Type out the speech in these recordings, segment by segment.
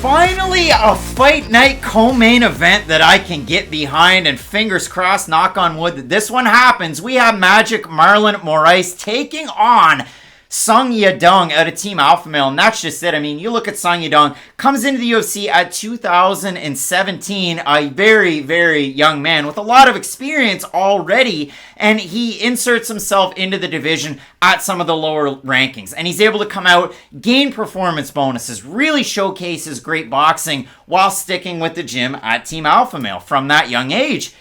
Finally, a fight night co-main event that I can get behind, and fingers crossed, knock on wood, that this one happens. We have Magic Marlon Moraes taking on Song Yadong out of Team Alpha Male, and that's just it. I mean, you look at Song Yadong, comes into the UFC at 2017, a very, very young man with a lot of experience already, and he inserts himself into the division at some of the lower rankings, and he's able to come out, gain performance bonuses, really showcase his great boxing while sticking with the gym at Team Alpha Male from that young age.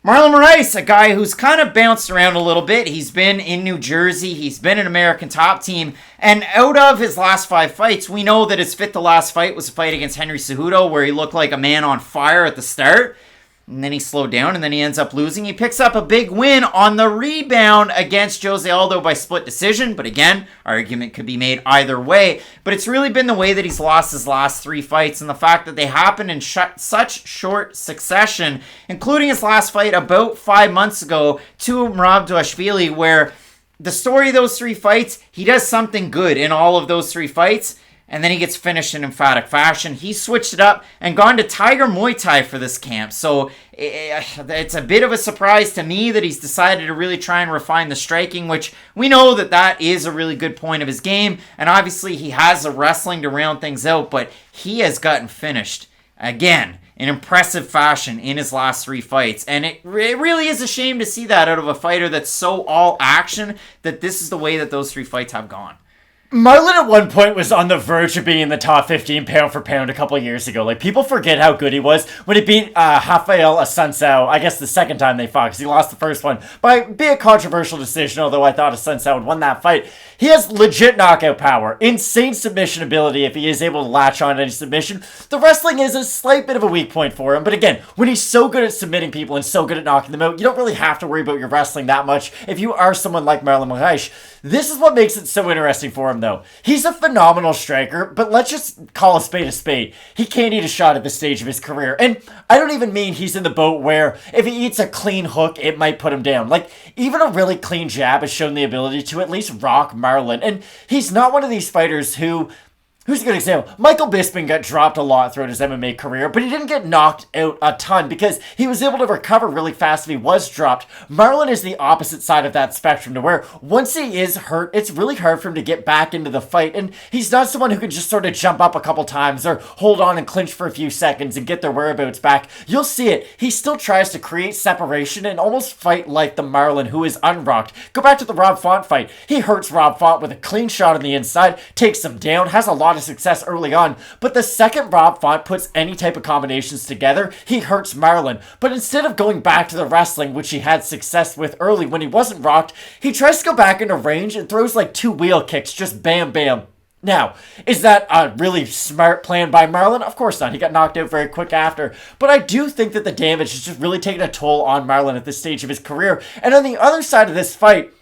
Marlon Moraes, a guy who's kind of bounced around a little bit. He's been in New Jersey. He's been an American Top Team. And out of his last 5 fights, we know that his fifth to last fight was a fight against Henry Cejudo, where he looked like a man on fire at the start. And then he slowed down, and then he ends up losing. He picks up a big win on the rebound against Jose Aldo by split decision. But again, argument could be made either way. But it's really been the way that he's lost his last 3 fights, and the fact that they happened in such short succession, including his last fight about 5 months ago to Murzakanov, where the story of those 3 fights, he does something good in all of those 3 fights, and then he gets finished in emphatic fashion. He switched it up and gone to Tiger Muay Thai for this camp. So it's a bit of a surprise to me that he's decided to really try and refine the striking, which we know that that is a really good point of his game. And obviously he has the wrestling to round things out, but he has gotten finished again in impressive fashion in his last 3 fights. And it really is a shame to see that out of a fighter that's so all action, that this is the way that those 3 fights have gone. Marlon at one point was on the verge of being in the top 15 pound for pound a couple of years ago. Like, people forget how good he was when he beat Rafael Assunção, I guess the second time they fought, because he lost the first one by a controversial decision, although I thought Assunção had won that fight. He has legit knockout power, insane submission ability if he is able to latch on any submission. The wrestling is a slight bit of a weak point for him, but again, when he's so good at submitting people and so good at knocking them out, you don't really have to worry about your wrestling that much if you are someone like Marlon Moraes. This is what makes it so interesting for him, though. He's a phenomenal striker, but let's just call a spade a spade. He can't eat a shot at this stage of his career. And I don't even mean he's in the boat where if he eats a clean hook, it might put him down. Like, even a really clean jab has shown the ability to at least rock Marlon. And he's not one of these fighters who's a good example? Michael Bisping got dropped a lot throughout his MMA career, but he didn't get knocked out a ton because he was able to recover really fast if he was dropped. Marlon is the opposite side of that spectrum, to where once he is hurt, it's really hard for him to get back into the fight, and he's not someone who can just sort of jump up a couple times or hold on and clinch for a few seconds and get their whereabouts back. You'll see it. He still tries to create separation and almost fight like the Marlon who is unrocked. Go back to the Rob Font fight. He hurts Rob Font with a clean shot on the inside, takes him down, has a lot of success early on, but the second Rob Font puts any type of combinations together, he hurts Marlon. But instead of going back to the wrestling, which he had success with early when he wasn't rocked, he tries to go back into range and throws like 2 wheel kicks, just bam bam. Now, is that a really smart plan by Marlon? Of course not. He got knocked out very quick after. But I do think that the damage has just really taken a toll on Marlon at this stage of his career. And on the other side of this fight,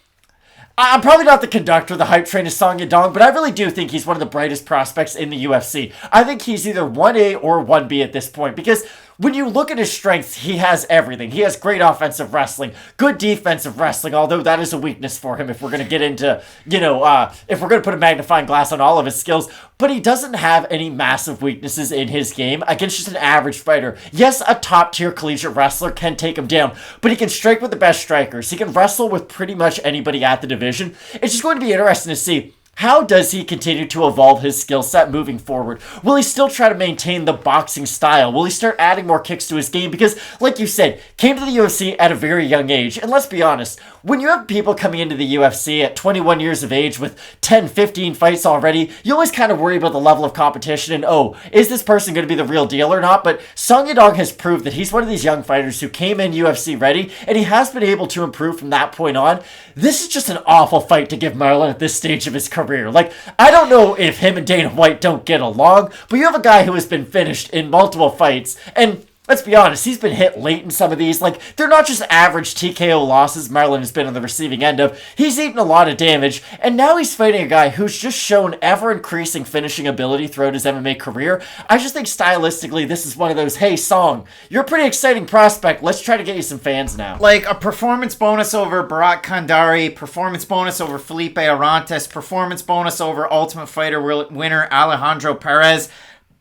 I'm probably not the conductor, the hype train of Song Yadong, but I really do think he's one of the brightest prospects in the UFC. I think he's either 1A or 1B at this point, because when you look at his strengths, he has everything. He has great offensive wrestling, good defensive wrestling, although that is a weakness for him if we're going to get into, if we're going to put a magnifying glass on all of his skills. But he doesn't have any massive weaknesses in his game against just an average fighter. Yes, a top-tier collegiate wrestler can take him down, but he can strike with the best strikers. He can wrestle with pretty much anybody at the division. It's just going to be interesting to see, how does he continue to evolve his skill set moving forward? Will he still try to maintain the boxing style? Will he start adding more kicks to his game? Because, like you said, came to the UFC at a very young age. And let's be honest, when you have people coming into the UFC at 21 years of age with 10, 15 fights already, you always kind of worry about the level of competition and, oh, is this person going to be the real deal or not? But Song Yadong has proved that he's one of these young fighters who came in UFC ready, and he has been able to improve from that point on. This is just an awful fight to give Marlon at this stage of his career. Like, I don't know if him and Dana White don't get along, but you have a guy who has been finished in multiple fights, and let's be honest, he's been hit late in some of these. Like, they're not just average TKO losses Marlon has been on the receiving end of. He's eaten a lot of damage, and now he's fighting a guy who's just shown ever-increasing finishing ability throughout his MMA career. I just think stylistically, this is one of those, hey, Song, you're a pretty exciting prospect. Let's try to get you some fans now. Like a performance bonus over Barat Kandari, performance bonus over Felipe Arantes, performance bonus over Ultimate Fighter winner Alejandro Perez.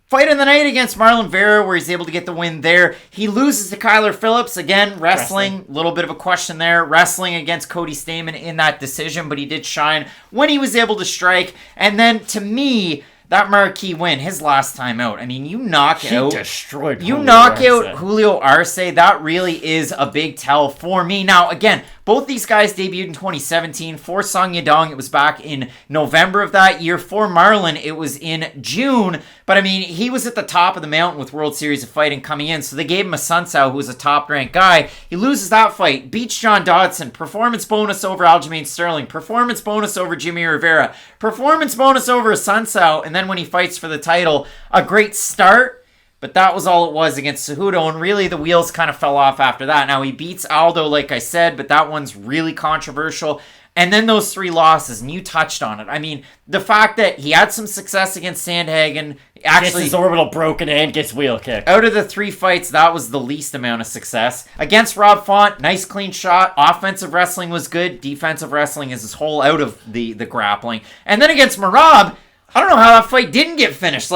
Fight of the night against Marlon Vera, where he's able to get the win there. He loses to Kyler Phillips. Again, wrestling. A little bit of a question there. Wrestling against Cody Stamen in that decision, but he did shine when he was able to strike. And then, to me, that marquee win, his last time out. I mean, you knock out Julio Arce. That really is a big tell for me. Now, again, both these guys debuted in 2017. For Song Yadong, it was back in November of that year. For Marlon, it was in June. But, I mean, he was at the top of the mountain with World Series of Fighting coming in. So they gave him a Sunsao, who was a top-ranked guy. He loses that fight. Beats John Dodson. Performance bonus over Aljamain Sterling. Performance bonus over Jimmy Rivera. Performance bonus over a Sunsao. And then when he fights for the title, a great start. But that was all it was against Cejudo, and really the wheels kind of fell off after that. Now, he beats Aldo, like I said, but that one's really controversial. And then those 3 losses, and you touched on it. I mean, the fact that he had some success against Sandhagen, actually gets his orbital broken and gets wheel kicked. Out of the 3 fights, that was the least amount of success. Against Rob Font, nice clean shot. Offensive wrestling was good. Defensive wrestling is his whole out of the grappling. And then against Merab, I don't know how that fight didn't get finished.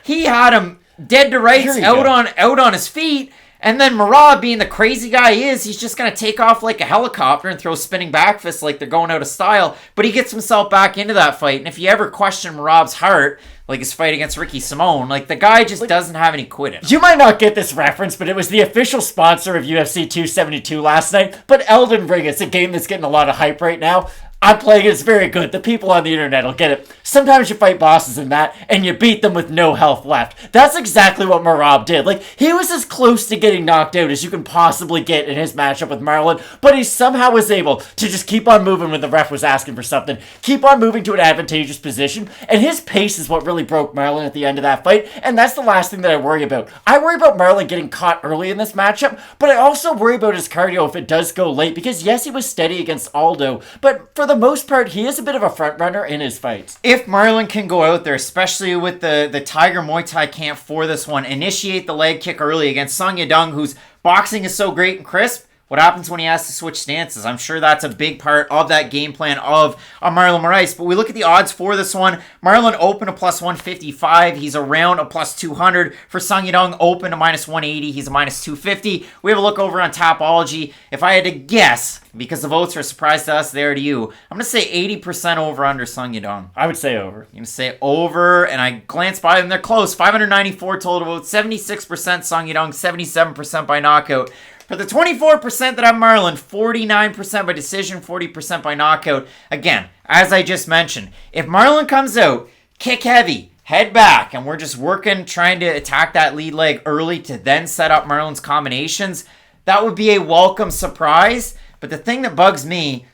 He had him dead to rights, out on his feet, and then Merab, being the crazy guy he is, he's just going to take off like a helicopter and throw spinning back fists like they're going out of style, but he gets himself back into that fight. And if you ever question Merab's heart, like his fight against Ricky Simone, the guy just doesn't have any quit in him. You might not get this reference, but it was the official sponsor of UFC 272 last night, but Elden Ring, it's a game that's getting a lot of hype right now. I'm playing it, it's very good. The people on the internet will get it. Sometimes you fight bosses in that, and you beat them with no health left. That's exactly what Merab did. He was as close to getting knocked out as you can possibly get in his matchup with Marlon, but he somehow was able to just keep on moving when the ref was asking for something, keep on moving to an advantageous position, and his pace is what really broke Marlon at the end of that fight, and that's the last thing that I worry about. I worry about Marlon getting caught early in this matchup, but I also worry about his cardio if it does go late, because yes, he was steady against Aldo, but for the most part, he is a bit of a front runner in his fights. If Marlon can go out there, especially with the Tiger Muay Thai camp for this one, initiate the leg kick early against Song Yadong, whose boxing is so great and crisp, what happens when he has to switch stances? I'm sure that's a big part of that game plan of Marlon Moraes. But we look at the odds for this one. Marlon open a plus 155. He's around a plus 200. For Song Yadong, open a minus 180. He's a minus 250. We have a look over on Tapology. If I had to guess, because the votes are a surprise to us, they are to you, I'm going to say 80% over under Song Yadong. I would say over. I'm going to say over, and I glanced by them. They're close. 594 total votes. 76% Song Yadong, 77% by knockout. For the 24% that have Marlon, 49% by decision, 40% by knockout. Again, as I just mentioned, if Marlon comes out, kick heavy, head back, and we're just working, trying to attack that lead leg early to then set up Marlon's combinations, that would be a welcome surprise. But the thing that bugs me,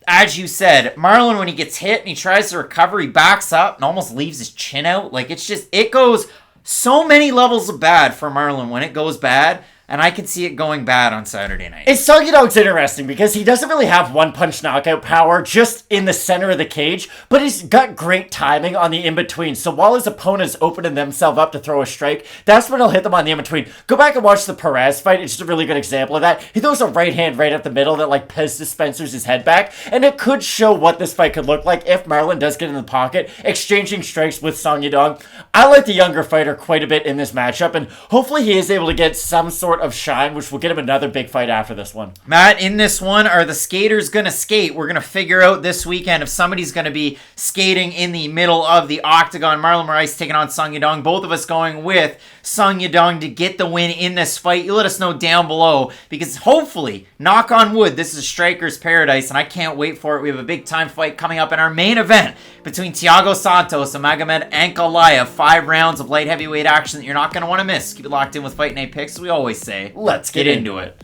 as you said, Marlon, when he gets hit and he tries to recover, he backs up and almost leaves his chin out. It goes so many levels of bad for Marlon when it goes bad. And I can see it going bad on Saturday night. Song Yadong's interesting because he doesn't really have one-punch knockout power just in the center of the cage, but he's got great timing on the in-between. So while his opponent's opening themselves up to throw a strike, that's when he'll hit them on the in-between. Go back and watch the Perez fight. It's just a really good example of that. He throws a right hand right up the middle that Pez dispensers his head back, and it could show what this fight could look like if Marlon does get in the pocket, exchanging strikes with Song Yadong. I like the younger fighter quite a bit in this matchup, and hopefully he is able to get some sort of shine, which will get him another big fight after this one. Matt, in this one, are the skaters going to skate? We're going to figure out this weekend if somebody's going to be skating in the middle of the octagon. Marlon Moraes taking on Song Yadong. Both of us going with Song Yadong to get the win in this fight. You let us know down below, because hopefully, knock on wood, this is striker's paradise, and I can't wait for it. We have a big time fight coming up in our main event between Thiago Santos and Magomed Ankalaev. 5 rounds of light heavyweight action that you're not going to want to miss. Keep it locked in with Fight Night Picks, as we always say. Let's get into it.